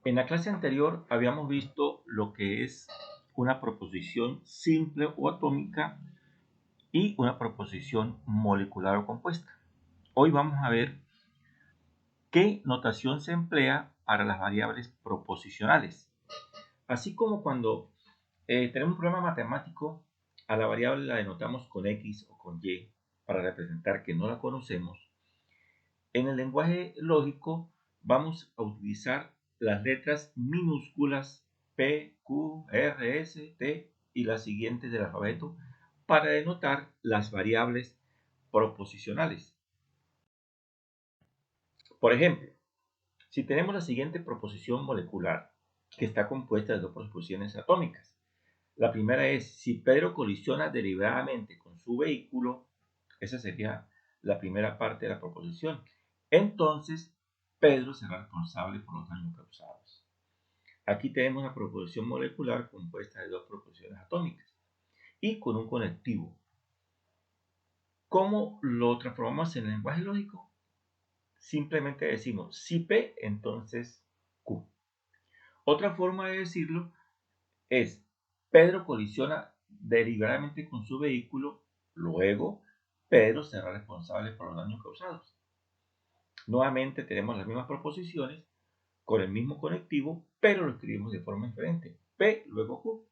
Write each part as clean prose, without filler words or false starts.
En la clase anterior habíamos visto lo que es una proposición simple o atómica y una proposición molecular o compuesta. Hoy vamos a ver qué notación se emplea para las variables proposicionales. Así como cuando tenemos un problema matemático, a la variable la denotamos con X o con Y para representar que no la conocemos. En el lenguaje lógico vamos a utilizar las letras minúsculas P, Q, R, S, T y las siguientes del alfabeto para denotar las variables proposicionales. Por ejemplo, si tenemos la siguiente proposición molecular, que está compuesta de dos proposiciones atómicas. La primera es, si Pedro colisiona deliberadamente con su vehículo, esa sería la primera parte de la proposición. Entonces, Pedro será responsable por los daños causados. Aquí tenemos una proposición molecular compuesta de dos proposiciones atómicas y con un conectivo. ¿Cómo lo transformamos en lenguaje lógico? Simplemente decimos, si P, entonces Q. Otra forma de decirlo es, Pedro colisiona deliberadamente con su vehículo, luego Pedro será responsable por los daños causados. Nuevamente tenemos las mismas proposiciones con el mismo conectivo, pero lo escribimos de forma diferente. P, luego Q.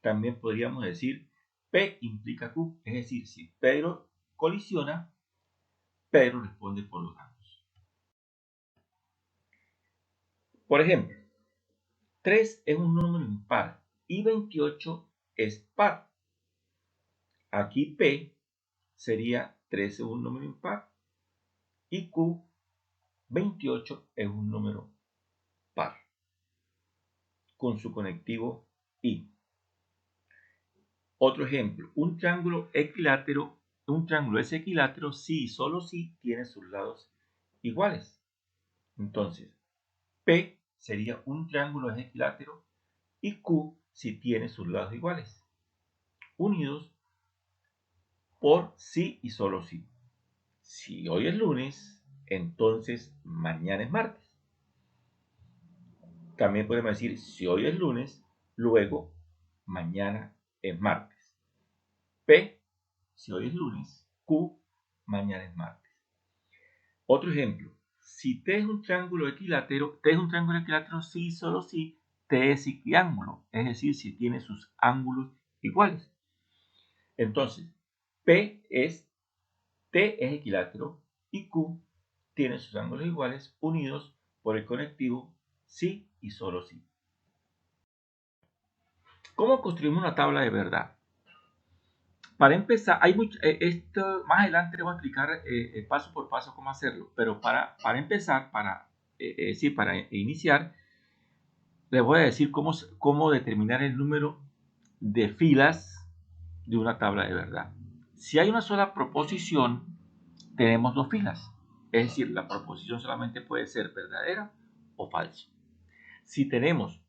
También podríamos decir P implica Q, es decir, si Pedro colisiona, Pedro responde por los daños. Por ejemplo, 3 es un número impar y 28 es par. Aquí P sería 13 un número impar y Q, 28 es un número par con su conectivo I. Otro ejemplo, un triángulo es equilátero si y solo si tiene sus lados iguales. Entonces, P sería un triángulo es equilátero y Q si tiene sus lados iguales, unidos por si y solo si. Si hoy es lunes, entonces mañana es martes. También podemos decir, si hoy es lunes, luego mañana es martes. P, si hoy es lunes, Q, mañana es martes. Otro ejemplo, si T es un triángulo equilátero, T es un triángulo equilátero si, solo si T es triángulo, es decir, si tiene sus ángulos iguales. Entonces, T es equilátero y Q tiene sus ángulos iguales unidos por el conectivo si y solo si. ¿Cómo construimos una tabla de verdad? Para empezar, esto más adelante les voy a explicar paso por paso cómo hacerlo, pero para empezar, para iniciar, les voy a decir cómo determinar el número de filas de una tabla de verdad. Si hay una sola proposición, tenemos dos filas, es decir, la proposición solamente puede ser verdadera o falsa. Si tenemos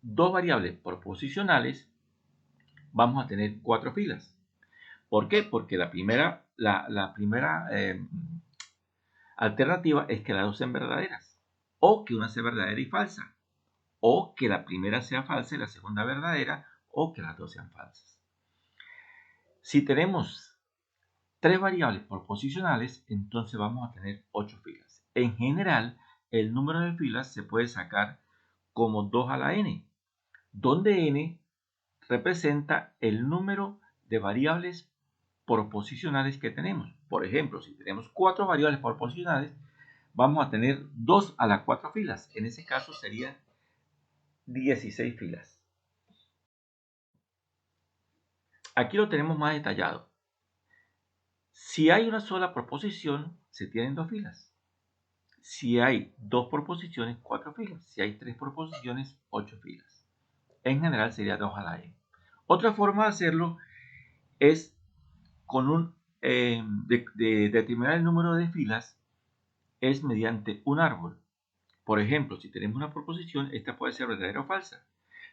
dos variables proposicionales, vamos a tener cuatro filas. ¿Por qué? Porque la primera alternativa es que las dos sean verdaderas, o que una sea verdadera y falsa, o que la primera sea falsa y la segunda verdadera, o que las dos sean falsas. Si tenemos tres variables proposicionales, entonces vamos a tener 8 filas. En general, el número de filas se puede sacar como 2 a la n, donde n representa el número de variables proposicionales que tenemos. Por ejemplo, si tenemos 4 variables proposicionales, vamos a tener 2 a las 4 filas. En ese caso serían 16 filas. Aquí lo tenemos más detallado. Si hay una sola proposición, se tienen dos filas. Si hay dos proposiciones, 4 filas. Si hay 3 proposiciones, 8 filas. En general sería 2 a la n. Otra forma de hacerlo es con de determinar el número de filas es mediante un árbol. Por ejemplo, si tenemos una proposición, esta puede ser verdadera o falsa.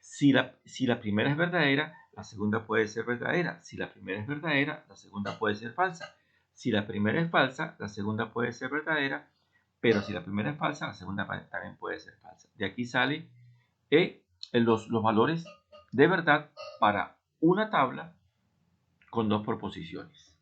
Si la primera es verdadera, la segunda puede ser verdadera. Si la primera es verdadera, la segunda puede ser falsa. Si la primera es falsa, la segunda puede ser verdadera pero si la primera es falsa, la segunda también puede ser falsa. De aquí sale los valores de verdad para una tabla con dos proposiciones.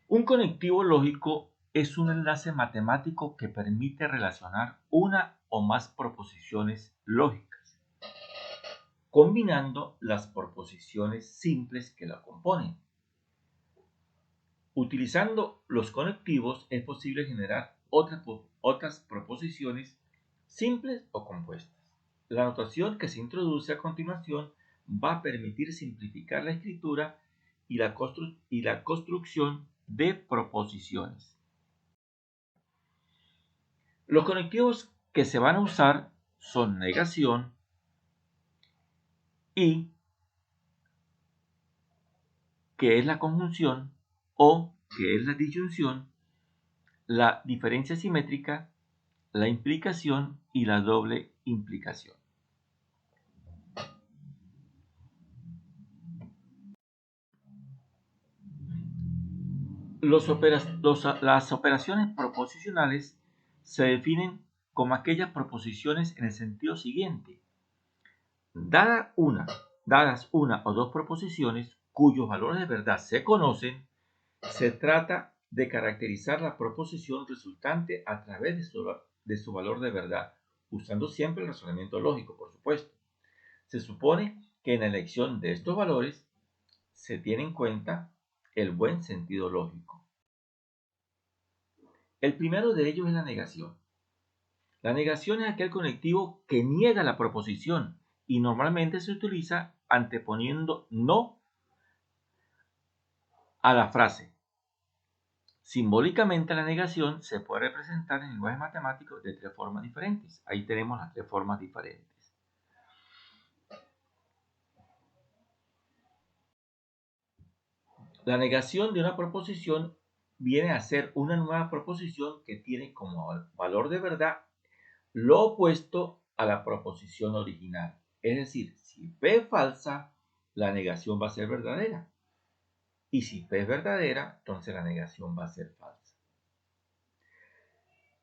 Un conectivo lógico es un enlace matemático que permite relacionar una o más proposiciones lógicas, combinando las proposiciones simples que la componen. Utilizando los conectivos es posible generar otras proposiciones simples o compuestas. La notación que se introduce a continuación va a permitir simplificar la escritura y la construcción de proposiciones. Los conectivos que se van a usar son negación y, que es la conjunción, o, que es la disyunción, la diferencia simétrica, la implicación y la doble implicación. Las operaciones proposicionales se definen como aquellas proposiciones en el sentido siguiente. Dadas una o dos proposiciones cuyos valores de verdad se conocen, se trata de caracterizar la proposición resultante a través de su valor de verdad, usando siempre el razonamiento lógico, por supuesto. Se supone que en la elección de estos valores se tiene en cuenta el buen sentido lógico. El primero de ellos es la negación. La negación es aquel conectivo que niega la proposición y normalmente se utiliza anteponiendo no a la frase. Simbólicamente la negación se puede representar en lenguaje matemático de tres formas diferentes. Ahí tenemos las tres formas diferentes. La negación de una proposición viene a ser una nueva proposición que tiene como valor de verdad lo opuesto a la proposición original. Es decir, si P es falsa, la negación va a ser verdadera. Y si P es verdadera, entonces la negación va a ser falsa.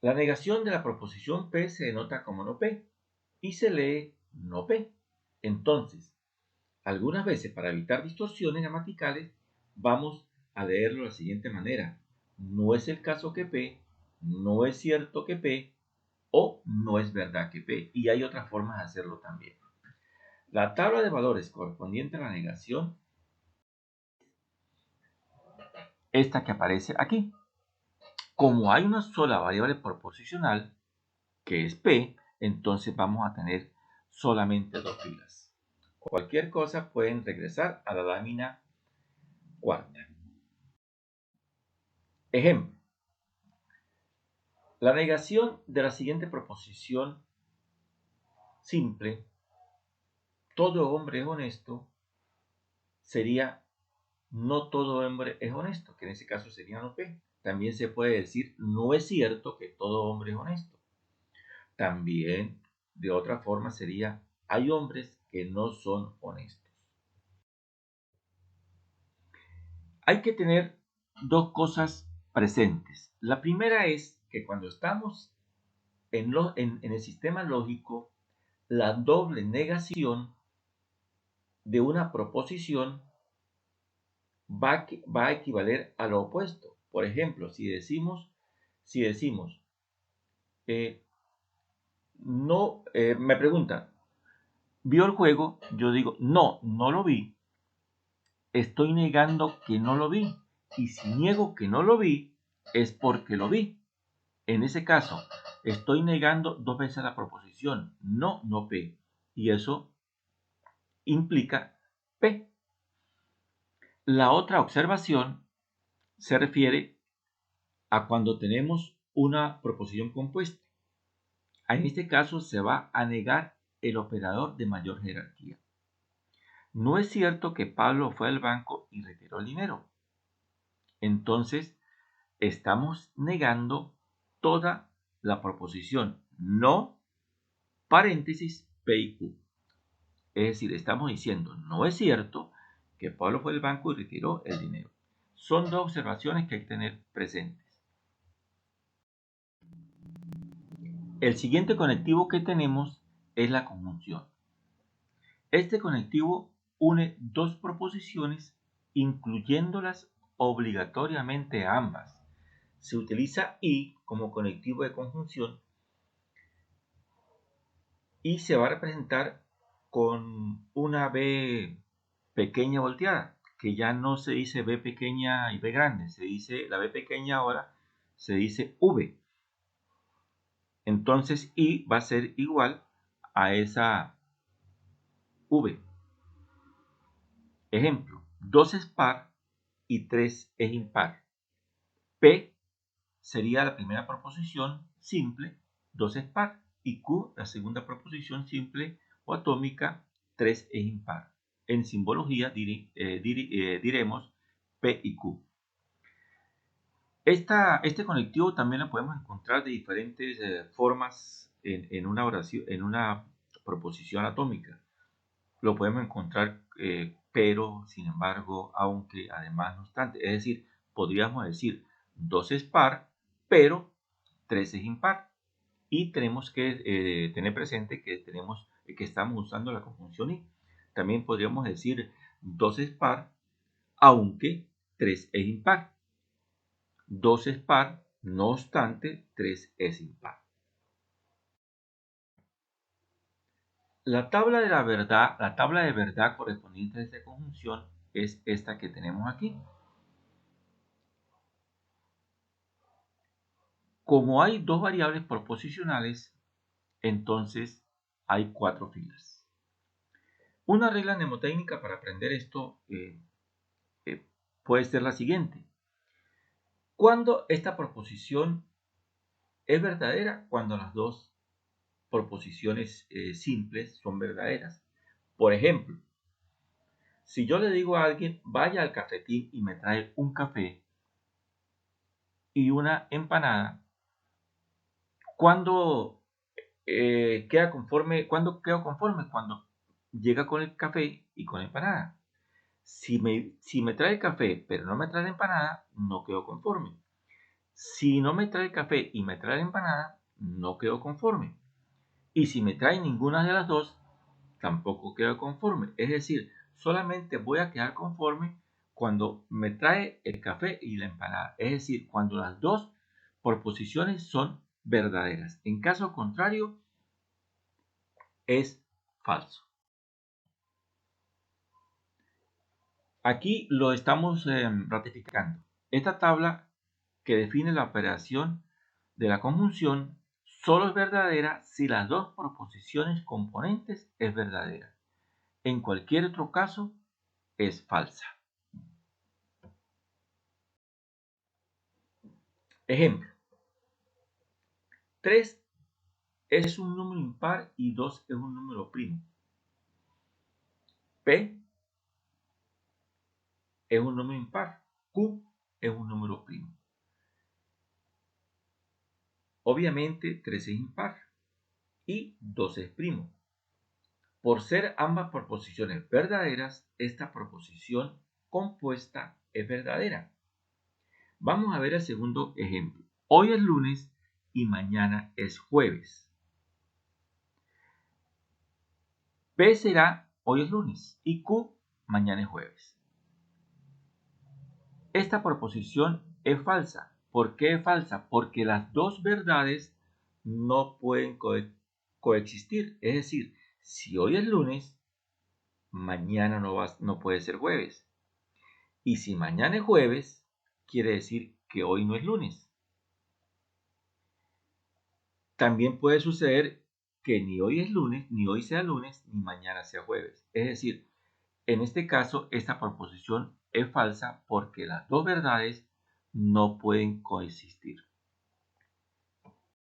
La negación de la proposición P se denota como no P y se lee no P. Entonces, algunas veces para evitar distorsiones gramaticales, vamos a leerlo de la siguiente manera. No es el caso que P, no es cierto que P, o no es verdad que P. Y hay otras formas de hacerlo también. La tabla de valores correspondiente a la negación, esta que aparece aquí. Como hay una sola variable proposicional, que es P, entonces vamos a tener solamente dos filas. Cualquier cosa pueden regresar a la lámina cuarta. Ejemplo. La negación de la siguiente proposición simple, todo hombre es honesto, sería no todo hombre es honesto, que en ese caso sería no P. También se puede decir no es cierto que todo hombre es honesto. También de otra forma sería hay hombres que no son honestos. Hay que tener dos cosas presentes. La primera es que cuando estamos en el sistema lógico, la doble negación de una proposición va a equivaler a lo opuesto. Por ejemplo, si decimos no, me preguntan, ¿vio el juego? Yo digo, no, no lo vi. Estoy negando que no lo vi. Y si niego que no lo vi, es porque lo vi. En ese caso, estoy negando dos veces la proposición, no, no P. Y eso implica P. La otra observación se refiere a cuando tenemos una proposición compuesta. En este caso se va a negar el operador de mayor jerarquía. No es cierto que Pablo fue al banco y retiró el dinero. Entonces, estamos negando toda la proposición no, paréntesis, P y Q. Es decir, estamos diciendo, no es cierto que Pablo fue al banco y retiró el dinero. Son dos observaciones que hay que tener presentes. El siguiente conectivo que tenemos es la conjunción. Este conectivo une dos proposiciones incluyéndolas obligatoriamente a ambas. Se utiliza y como conectivo de conjunción y se va a representar con una B pequeña volteada, que ya no se dice B pequeña y B grande, se dice la B pequeña ahora se dice V. Entonces I va a ser igual a esa V. Ejemplo, 2 es par y 3 es impar. P sería la primera proposición simple, 2 es par, y Q la segunda proposición simple o atómica, 3 es impar. En simbología diremos P y Q. Este conectivo también lo podemos encontrar de diferentes formas en una oración, en una proposición atómica. Lo podemos encontrar pero, sin embargo, aunque, además, no obstante. Es decir, podríamos decir 2 es par, pero 3 es impar. Y tenemos que tener presente que estamos usando la conjunción y. También podríamos decir 2 es par, aunque 3 es impar. 2 es par, no obstante, 3 es impar. La tabla de verdad correspondiente a esta conjunción es esta que tenemos aquí. Como hay dos variables proposicionales, entonces hay 4 filas. Una regla mnemotécnica para aprender esto puede ser la siguiente. Cuando esta proposición es verdadera, cuando las dos proposiciones simples son verdaderas. Por ejemplo, si yo le digo a alguien, vaya al cafetín y me trae un café y una empanada, ¿cuándo queda conforme? ¿Cuándo quedo conforme? Cuando llega con el café y con la empanada. Si me trae el café pero no me trae la empanada, no quedo conforme. Si no me trae el café y me trae la empanada, no quedo conforme. Y si me trae ninguna de las dos, tampoco quedo conforme. Es decir, solamente voy a quedar conforme cuando me trae el café y la empanada. Es decir, cuando las dos proposiciones son verdaderas. En caso contrario, es falso. Aquí lo estamos ratificando. Esta tabla que define la operación de la conjunción solo es verdadera si las dos proposiciones componentes es verdadera. En cualquier otro caso, es falsa. Ejemplo. 3 es un número impar y 2 es un número primo. P es un número impar. Q es un número primo. Obviamente 3 es impar y 2 es primo. Por ser ambas proposiciones verdaderas, esta proposición compuesta es verdadera. Vamos a ver el segundo ejemplo. Hoy es lunes y mañana es jueves. P será hoy es lunes y Q mañana es jueves. Esta proposición es falsa. ¿Por qué es falsa? Porque las dos verdades no pueden coexistir. Es decir, si hoy es lunes, mañana no puede ser jueves. Y si mañana es jueves, quiere decir que hoy no es lunes. También puede suceder que ni hoy es lunes, ni hoy sea lunes, ni mañana sea jueves. Es decir, en este caso, esta proposición es falsa porque las dos verdades no pueden coexistir.